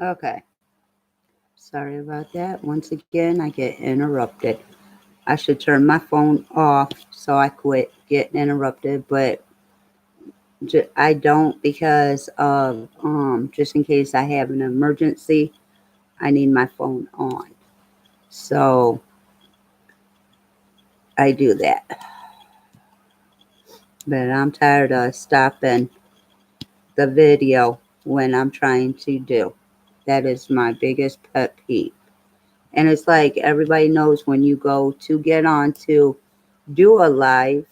Okay. Sorry about that. Once again, I get interrupted. I should turn my phone off so I quit getting interrupted, but I don't because of just in case I have an emergency, I need my phone on. So I do that. But I'm tired of stopping the video when I'm trying to do. That is my biggest pet peeve. And it's like everybody knows when you go to get on to do a live,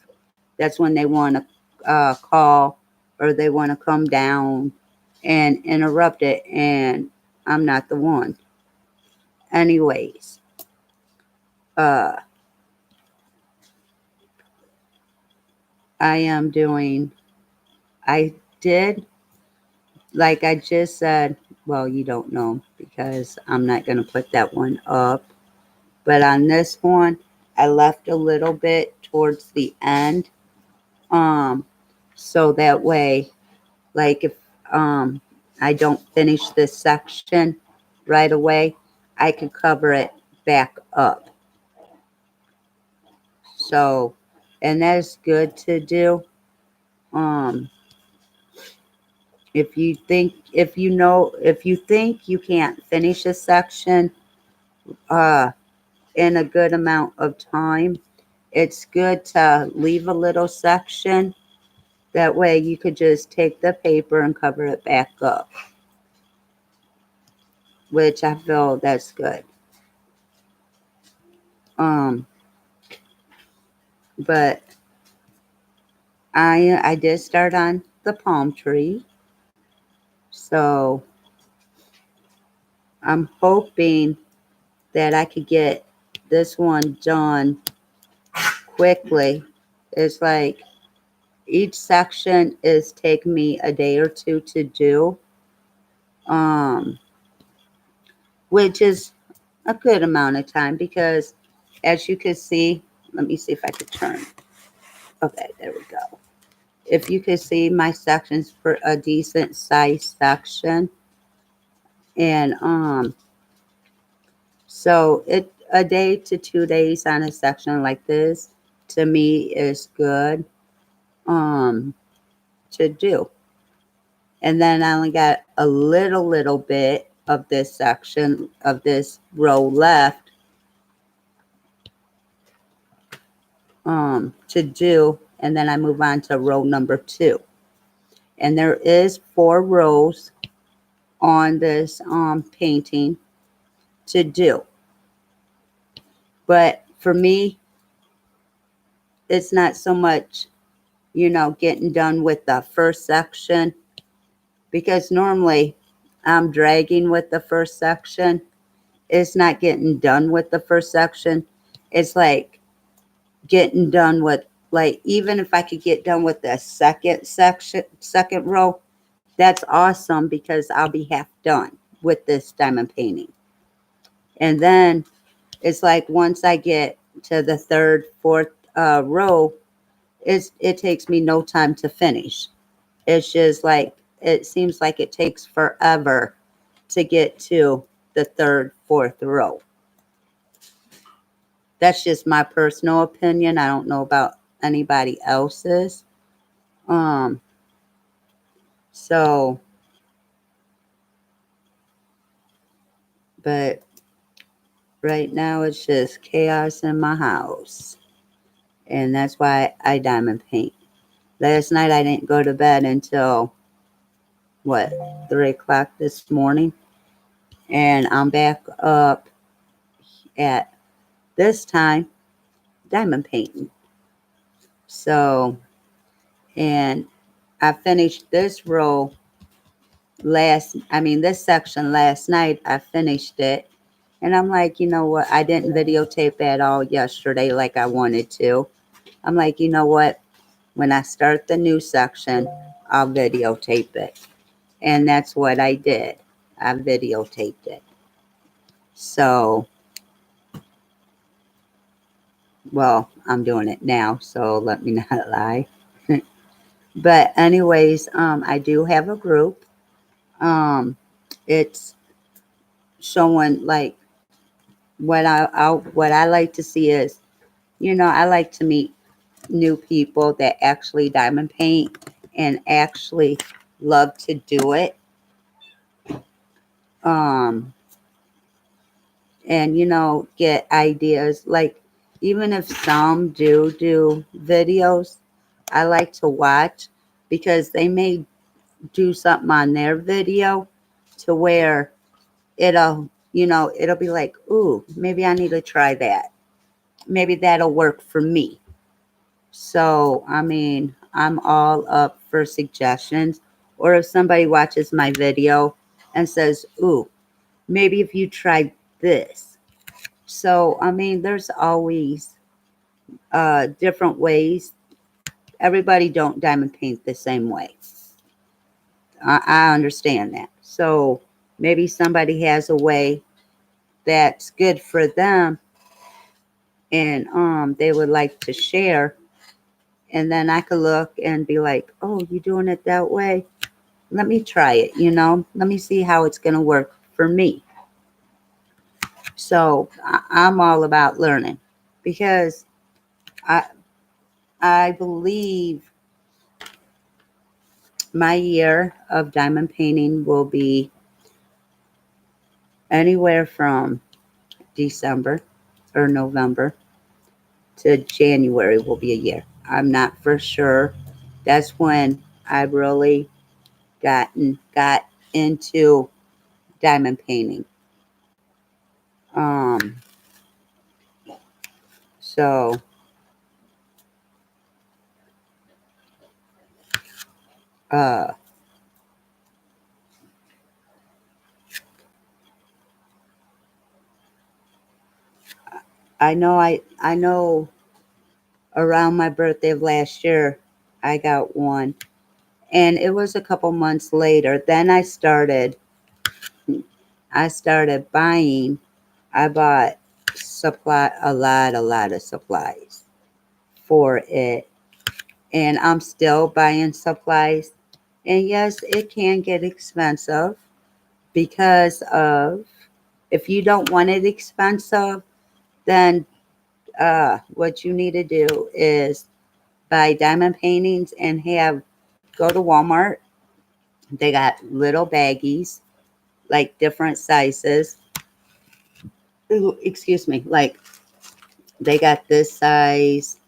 that's when they want to call or they want to come down and interrupt it. And I'm not the one. Anyways, uh, I am doing, I did, like I just said, well, you don't know because I'm not going to put that one up. But on this one, I left a little bit towards the end. Um, so that way, like if um I don't finish this section right away, I could cover it back up. So, and that's good to do. Um, if you think you can't finish a section uh in a good amount of time, it's good to leave a little section. That way you could just take the paper and cover it back up, which I feel that's good. Um, but I did start on the palm tree, so I'm hoping that I could get this one done quickly. It's like each section is taking me a day or two to do, um, which is a good amount of time because, as you can see, let me see if I could turn. Okay, there we go. If you could see my sections for a decent size section, and so it a day to 2 days on a section like this to me is good um to do. And then I only got a little bit of this section of this row left to do, and then I move on to row number 2. And there is 4 rows on this painting to do. But for me, it's not so much, getting done with the first section because normally I'm dragging with the first section. It's not getting done with the first section. It's like getting done with, like, even if I could get done with the second row, that's awesome because I'll be half done with this diamond painting. And then it's like once I get to the third, fourth row, it takes me no time to finish. It's just like it seems like it takes forever to get to the third, fourth row. That's just my personal opinion. I don't know about anybody else's. Um, so, but right now it's just chaos in my house. And that's why I diamond paint. Last night I didn't go to bed until what, 3 o'clock this morning. And I'm back up at this time diamond painting. So, and I finished this row this section last night. I finished it. And I'm like, you know what? I didn't videotape at all yesterday like I wanted to. I'm like, you know what? When I start the new section, I'll videotape it. And that's what I did. I videotaped it. So, well, I'm doing it now, so let me not lie. But anyways, I do have a group. Um, it's showing like what I like to see is, I like to meet new people that actually diamond paint and actually love to do it. Um, and get ideas. Like, even if some do videos, I like to watch because they may do something on their video to where it'll be like, ooh, maybe I need to try that. Maybe that'll work for me. So, I mean, I'm all up for suggestions. Or if somebody watches my video and says, ooh, maybe if you try this. So, I mean, there's always different ways. Everybody don't diamond paint the same way. I understand that. So maybe somebody has a way that's good for them, and they would like to share, and then I could look and be like, oh, you doing it that way? Let me try it, let me see how it's going to work for me. So I'm all about learning because I I believe my year of diamond painting will be anywhere from December or November to January will be a year. I'm not for sure. That's when I really got into diamond painting. Um, so uh, I know around my birthday of last year I got one, and it was a couple months later. Then I started buying. I bought a lot of supplies for it, and I'm still buying supplies. And yes, it can get expensive because of, if you don't want it expensive, then what you need to do is buy diamond paintings and go to Walmart. They got little baggies, like different sizes. Ooh, excuse me, like they got this size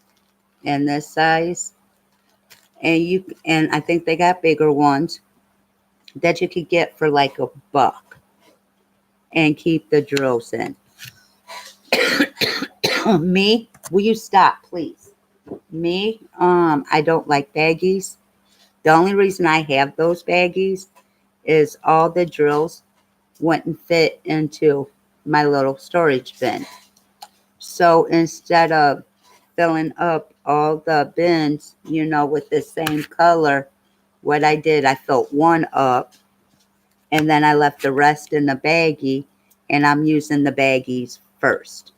and this size, and I think they got bigger ones that you could get for like $1 and keep the drills in. Me, will you stop, please? Me, I don't like baggies. The only reason I have those baggies is all the drills wouldn't fit into my little storage bin. So instead of filling up all the bins, with the same color, what I did, I filled one up and then I left the rest in the baggie, and I'm using the baggies first.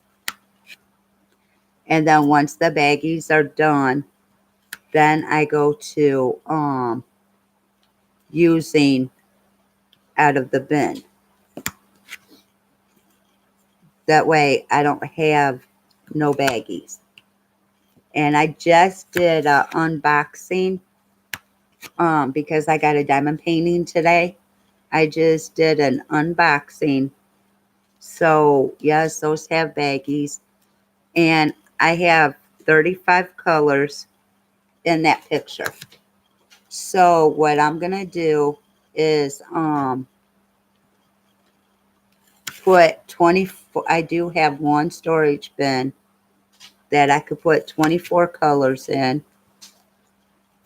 And then once the baggies are done, then I go to using out of the bin. That way I don't have no baggies. And I just did a unboxing because I got a diamond painting today. I just did an unboxing. So yes, those have baggies. And I have 35 colors in that picture. So what I'm gonna do is put 24. I do have one storage bin that I could put 24 colors in.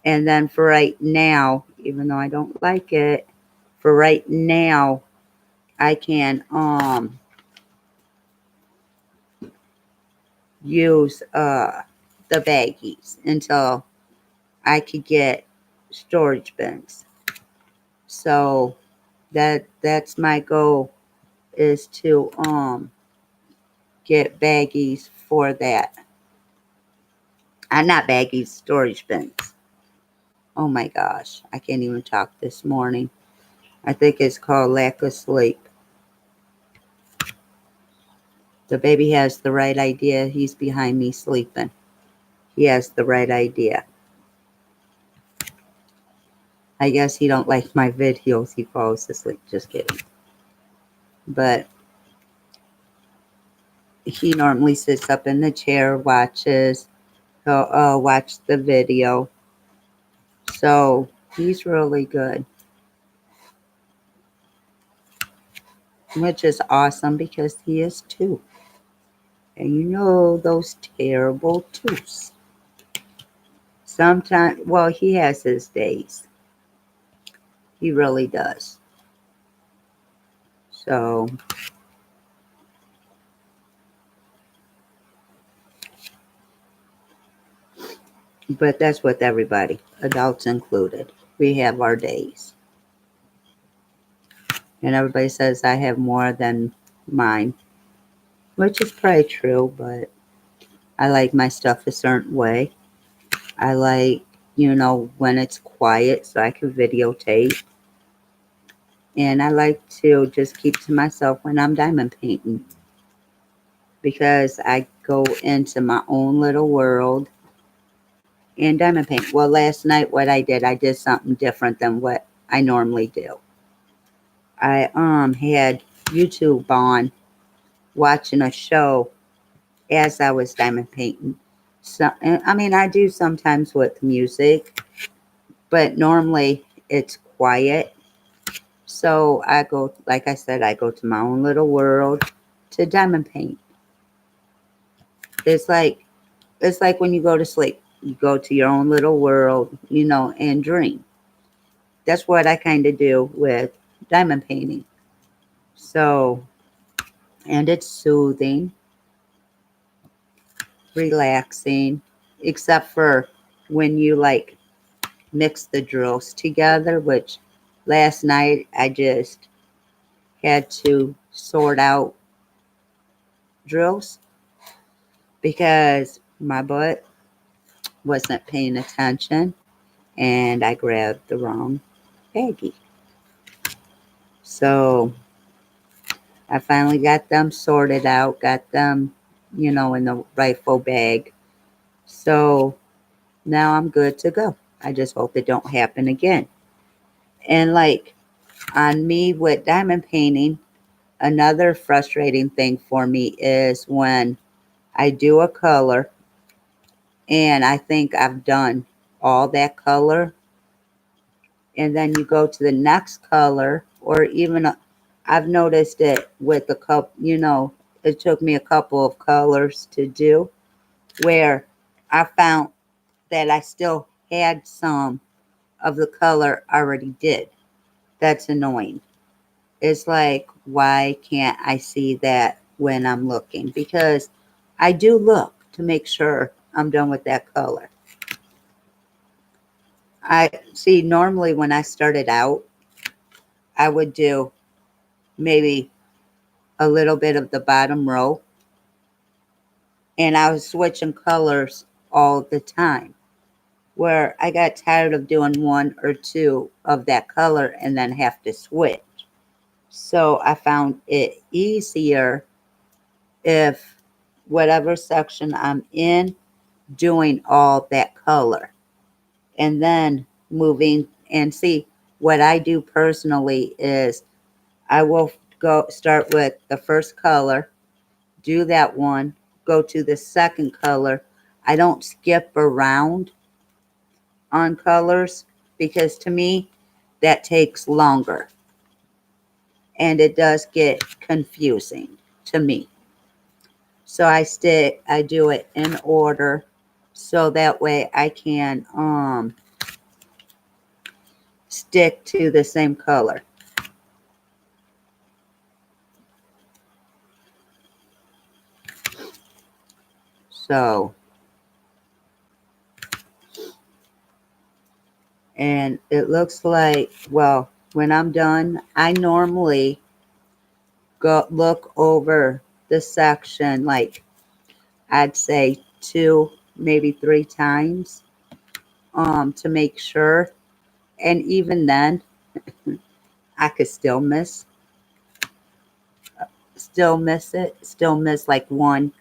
And then for right now, even though I don't like it, for right now I can use the baggies until I could get storage bins. So that's my goal, is to get baggies for that. Not baggies, storage bins. Oh my gosh, I can't even talk this morning. I think it's called lack of sleep. The baby has the right idea. He's behind me sleeping. He has the right idea. I guess he don't like my videos. He falls asleep. Just kidding. But he normally sits up in the chair, watches. He'll watch the video. So he's really good, which is awesome because he is two. And you know those terrible twos. Sometimes, well, he has his days. He really does. So, but that's with everybody, adults included. We have our days. And everybody says I have more than mine, which is probably true, but I like my stuff a certain way. I like, when it's quiet so I can videotape. And I like to just keep to myself when I'm diamond painting because I go into my own little world and diamond paint. Well, last night what I did something different than what I normally do. I had YouTube on watching a show as I was diamond painting. So I mean I do sometimes with music, but normally it's quiet. So I go, like I said, I go to my own little world to diamond paint. It's like when you go to sleep. You go to your own little world, and dream. That's what I kind of do with diamond painting. So, and it's soothing, relaxing, except for when you like mix the drills together, which last night I just had to sort out drills because my butt wasn't paying attention and I grabbed the wrong baggie. So I finally got them sorted out, got them, in the rightful bag. So now I'm good to go. I just hope it don't happen again. And like on me with diamond painting, another frustrating thing for me is when I do a color and I think I've done all that color and then you go to the next color or even I've noticed it with a couple, it took me a couple of colors to do where I found that I still had some of the color I already did. That's annoying. It's like, why can't I see that when I'm looking? Because I do look to make sure I'm done with that color. I see normally when I started out, I would do maybe a little bit of the bottom row and I was switching colors all the time where I got tired of doing one or two of that color and then have to switch. So I found it easier if whatever section I'm in, doing all that color and then moving and see what I do personally is I will go start with the first color, do that one, go to the second color. I don't skip around on colors because to me that takes longer and it does get confusing to me. So I do it in order so that way I can stick to the same color. So, and it looks like, well, when I'm done, I normally go look over the section like I'd say two, maybe three times to make sure. And even then, I could still miss still miss it, still miss like one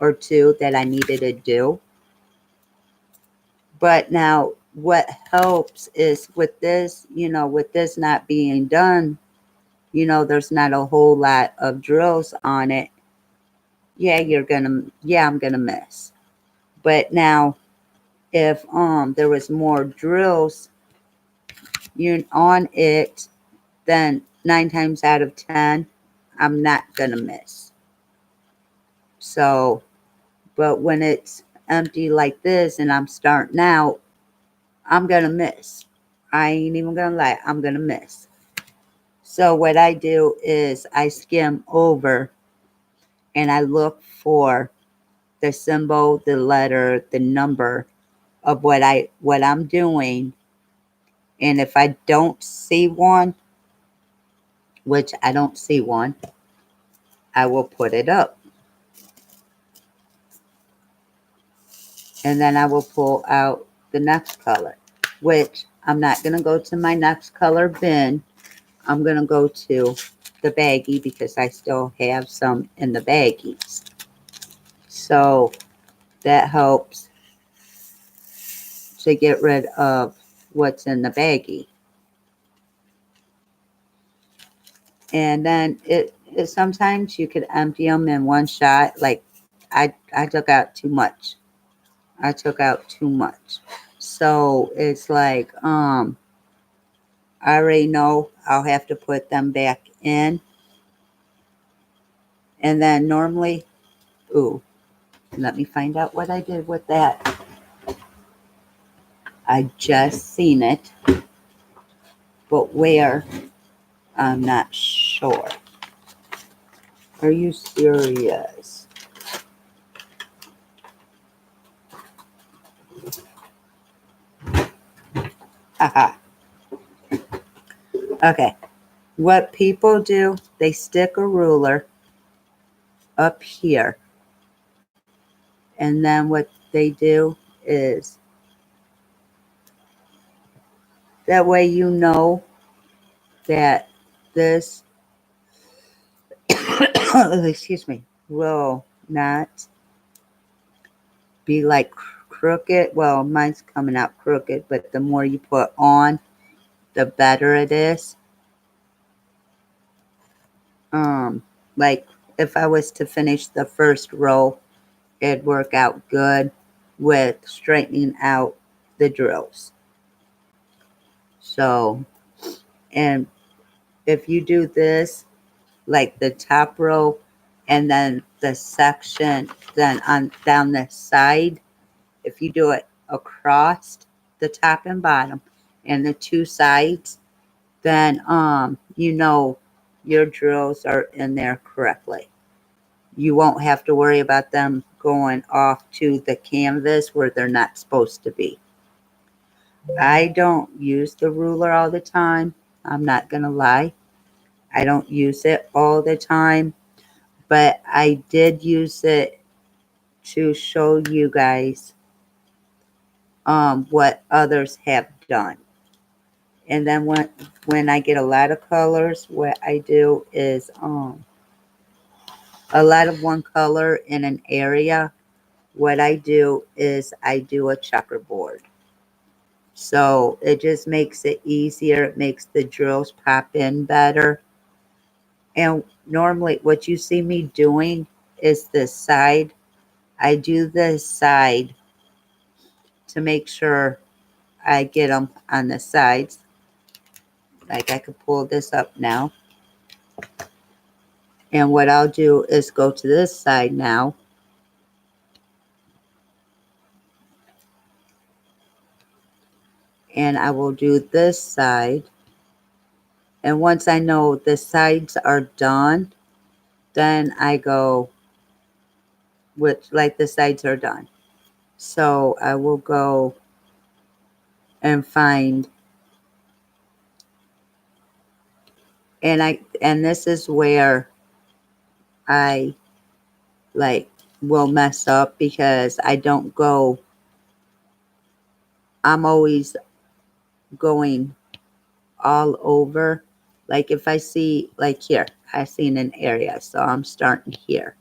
or two that I needed to do. But now what helps is with this, with this not being done, there's not a whole lot of drills on it. Yeah, I'm gonna miss. But now if there was more drills on it, then 9 times out of 10, I'm not gonna miss. So, but when it's empty like this and I'm starting out, I'm gonna miss. I ain't even gonna lie, I'm gonna miss. So what I do is I skim over and I look for the symbol, the letter, the number of what I'm doing. And if I don't see one, which I don't see one, I will put it up. And then I will pull out the next color, which I'm not going to go to my next color bin. I'm going to go to the baggie because I still have some in the baggies. So that helps to get rid of what's in the baggie. And then it sometimes you could empty them in one shot. Like I took out too much. I took out too much. So it's like I already know I'll have to put them back in. And then normally, ooh, let me find out what I did with that. I just seen it, but where, I'm not sure. Are you serious? Haha. Okay. What people do, they stick a ruler up here. And then what they do is that way you know that this, excuse me, will not be like crooked. Well, mine's coming out crooked, but the more you put on, the better it is. Like if I was to finish the first row, it'd work out good with straightening out the drills. So, and if you do this, like the top row and then the section, then on down the side, if you do it across the top and bottom and the two sides, then your drills are in there correctly. You won't have to worry about them going off to the canvas where they're not supposed to be. I don't use the ruler all the time. I'm not going to lie. I don't use it all the time, but I did use it to show you guys what others have done. And then when I get a lot of colors, what I do is a lot of one color in an area. What I do is I do a checkerboard. So it just makes it easier. It makes the drills pop in better. And normally what you see me doing is this side. I do this side to make sure I get them on the sides. Like I could pull this up now. And what I'll do is go to this side now. And I will do this side. And once I know the sides are done, then I go with like the sides are done. So I will go and find, and this is where I like will mess up because I don't go, I'm always going all over. Like if I see, like here, I seen an area, so I'm starting here.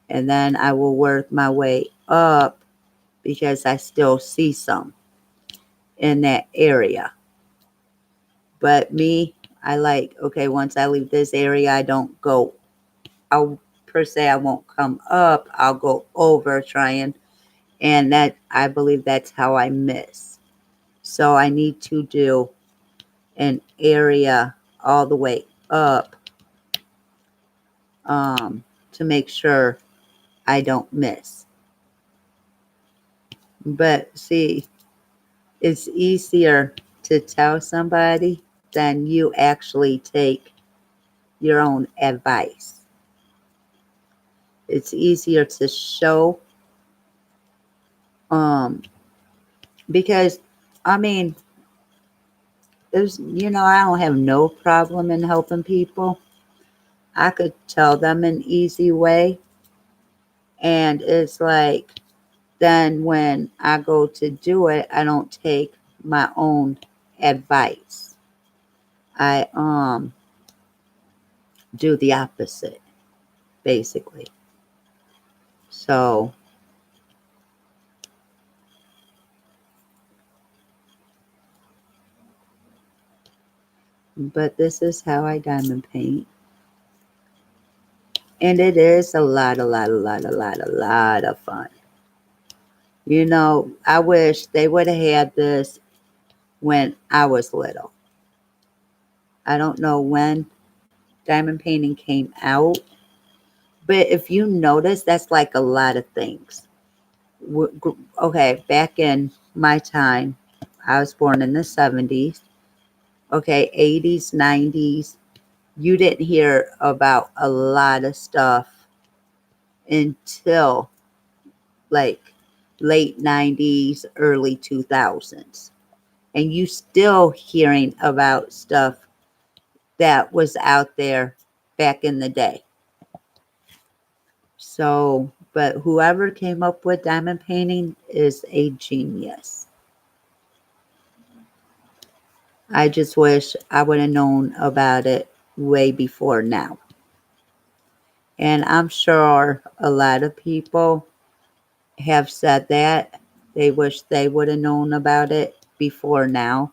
And then I will work my way up because I still see some in that area. But me, I like, okay, once I leave this area, I don't go, I'll per se, I won't come up, I'll go over trying. And that, I believe that's how I miss. So I need to do an area all the way up to make sure I don't miss. But see, it's easier to tell somebody than you actually take your own advice. It's easier to show um because I mean there's I don't have no problem in helping people. I could tell them an easy way, and it's like then when I go to do it, I don't take my own advice. I do the opposite basically. So, but this is how I diamond paint. And it is a lot of fun. I wish they would have had this when I was little. I don't know when diamond painting came out, but if you notice, that's like a lot of things. Okay, back in my time, I was born in the 70s. Okay, 80s, 90s, you didn't hear about a lot of stuff until like late 90s, early 2000s. And you still hearing about stuff that was out there back in the day. So, but whoever came up with diamond painting is a genius. I just wish I would have known about it way before now. And I'm sure a lot of people have said that they wish they would have known about it before now.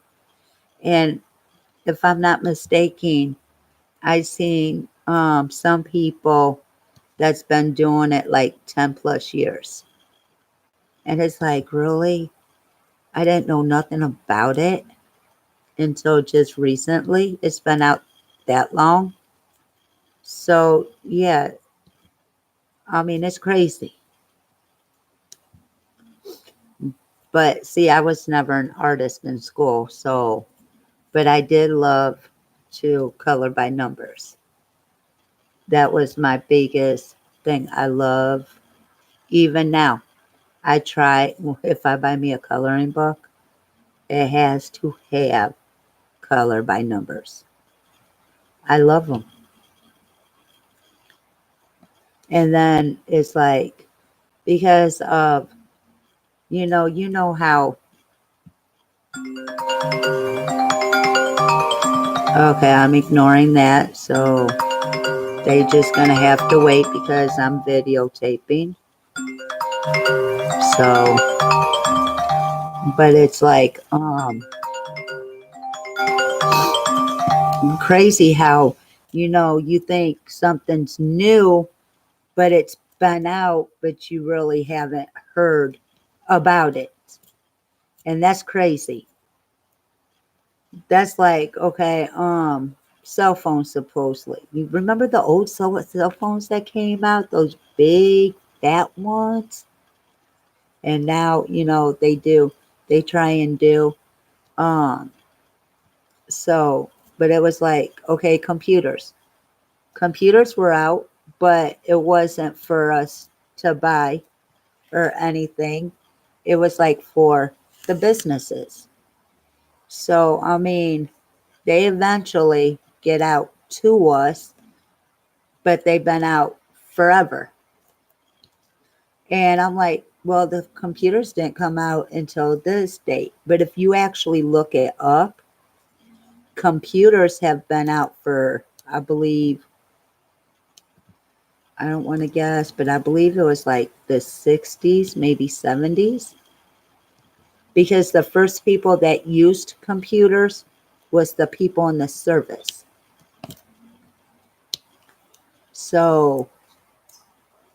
And if I'm not mistaken, I've seen some people that's been doing it like 10 plus years. And it's like, really? I didn't know nothing about it until just recently. It's been out that long. So, yeah, I mean, it's crazy. But see, I was never an artist in school. So, but I did love to color by numbers. That was my biggest thing. I love, even now, I try, if I buy me a coloring book, it has to have color by numbers. I love them. And then it's like, because of, you know how, okay, I'm ignoring that. So they just gonna have to wait because I'm videotaping. So, but it's like, crazy how, you think something's new, but it's been out, but you really haven't heard about it. And that's crazy. That's like, okay, cell phones supposedly. You remember the old cell phones that came out, those big fat ones? And now, they try and do um so, but it was like, okay, computers. Computers were out, but it wasn't for us to buy or anything. It was like for the businesses. So, I mean, they eventually get out to us, but they've been out forever. And I'm like, well, the computers didn't come out until this date. But if you actually look it up, computers have been out for, I believe, I don't want to guess, but I believe it was like the 60s, maybe 70s, because the first people that used computers was the people in the service. So,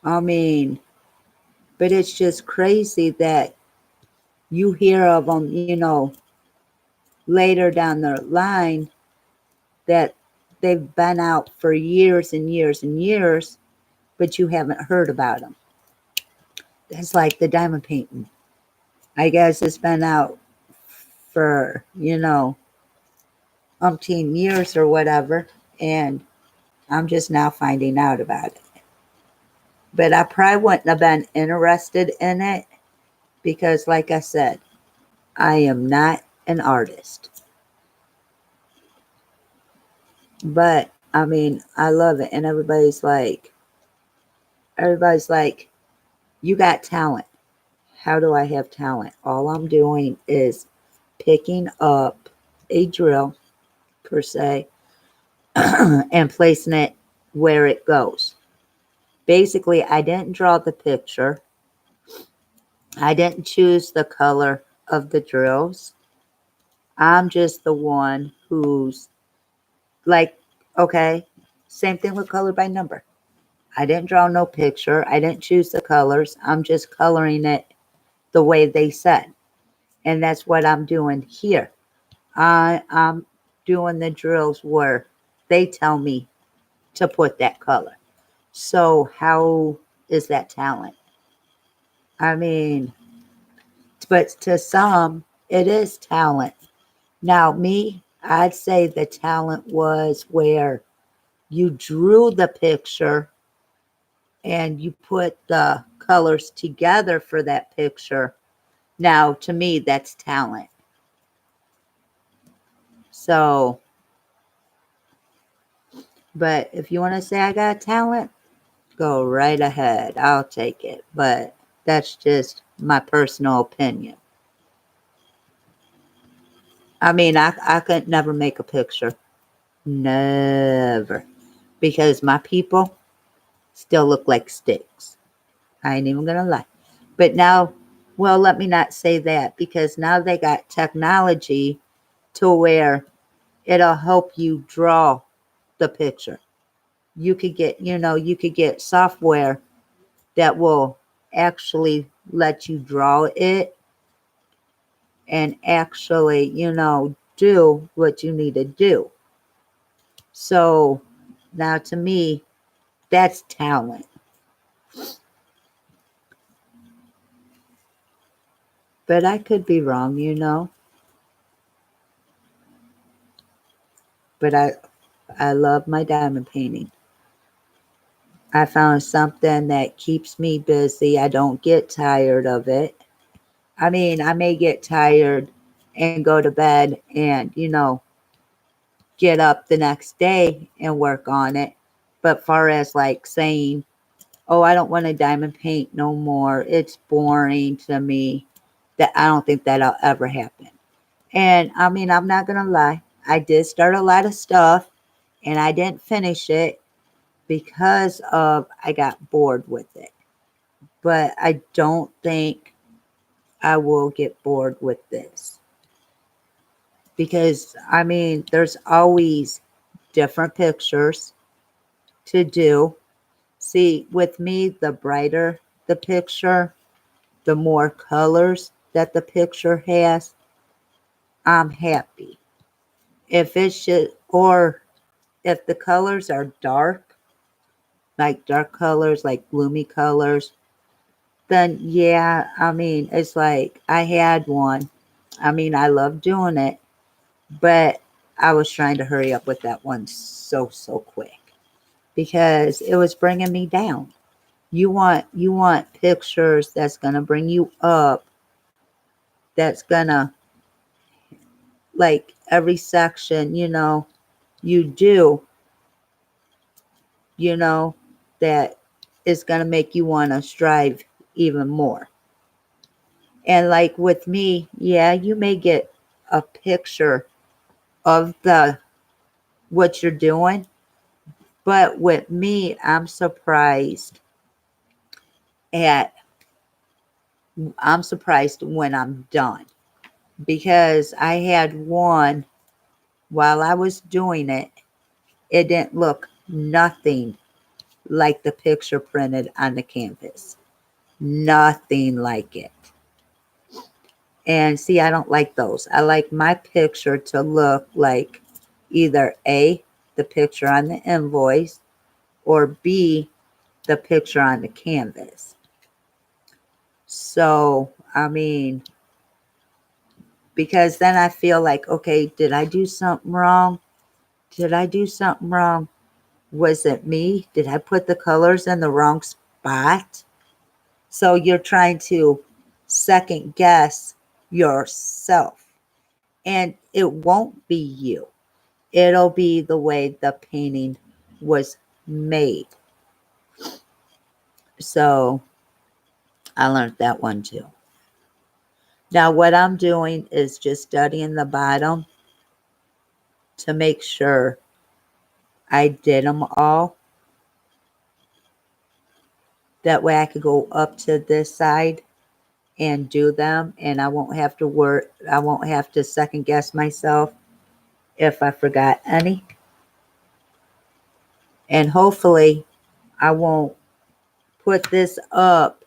I mean, but it's just crazy that you hear of them, later down the line that they've been out for years and years and years, but you haven't heard about them. It's like the diamond painting. I guess it's been out for, umpteen years or whatever, and I'm just now finding out about it. But I probably wouldn't have been interested in it because, like I said, I am not an artist. But I mean, I love it, and everybody's like, you got talent. How do I have talent? All I'm doing is picking up a drill, per se, and placing it where it goes. Basically, I didn't draw the picture. I didn't choose the color of the drills. I'm just the one who's like, okay, same thing with color by number. I didn't draw no picture. I didn't choose the colors. I'm just coloring it the way they said. And that's what I'm doing here. I'm doing the drills where they tell me to put that color. So how is that talent? I mean, but to some, it is talent. Now, me, I'd say the talent was where you drew the picture and you put the colors together for that picture. Now, to me, that's talent. So, but if you want to say I got talent, go right ahead. I'll take it. But that's just my personal opinion. I mean, I could never make a picture. Never. Because my people still look like sticks. I ain't even going to lie. But now, well, let me not say that because now they got technology to where it'll help you draw the picture. You could get software that will actually let you draw it and actually, do what you need to do. So now to me, that's talent. But I could be wrong. But I love my diamond painting. I found something that keeps me busy. I don't get tired of it. I mean, I may get tired and go to bed and, get up the next day and work on it. But far as like saying, oh, I don't want to diamond paint no more, it's boring to me, that I don't think that'll ever happen. And I mean, I'm not going to lie. I did start a lot of stuff and I didn't finish it because of I got bored with it. But I don't think I will get bored with this because I mean, there's always different pictures to do. See, with me, the brighter the picture, the more colors that the picture has, I'm happy. If it's just, or if the colors are dark, like dark colors, like gloomy colors, then yeah, I mean, it's like I had one. I mean, I love doing it, but I was trying to hurry up with that one so quick because it was bringing me down. You want pictures that's going to bring you up, that's going to like every section, you do, you know, that is going to make you want to strive even more. And like with me, yeah, you may get a picture of the what you're doing. But with me, at I'm surprised when I'm done, because I had one while I was doing it. It didn't look nothing like the picture printed on the canvas. Nothing like it. And see, I don't like those. I like my picture to look like either A, the picture on the invoice, or B, the picture on the canvas. So, I mean, because then I feel like, okay, did I do something wrong? Did I do something wrong? Was it me? Did I put the colors in the wrong spot? So you're trying to second guess yourself. And it won't be you. It'll be the way the painting was made. So I learned that one too. Now what I'm doing is just studying the bottom to make sure I did them all. That way I could go up to this side and do them, and I won't have to I won't have to second guess myself if I forgot any. And hopefully I won't put this up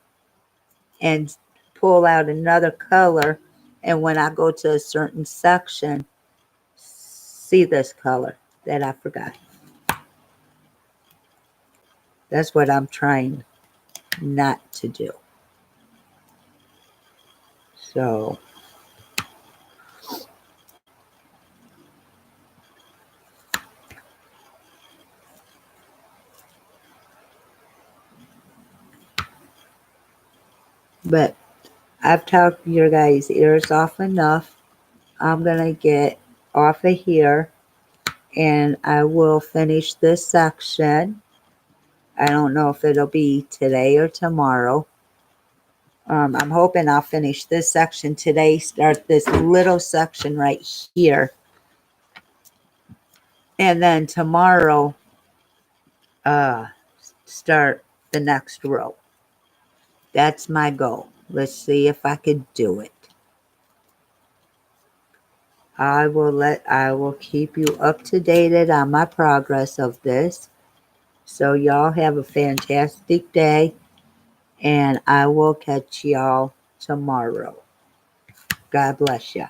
and pull out another color, and when I go to a certain section, see this color that I forgot. That's what I'm trying not to do. So but I've talked your guys' ears off enough. I'm gonna get off of here and I will finish this section. I don't know if it'll be today or tomorrow. I'm hoping I'll finish this section today, start this little section right here. And then tomorrow, start the next row. That's my goal. Let's see if I could do it. I will keep you up to date on my progress of this. So y'all have a fantastic day, and I will catch y'all tomorrow. God bless you.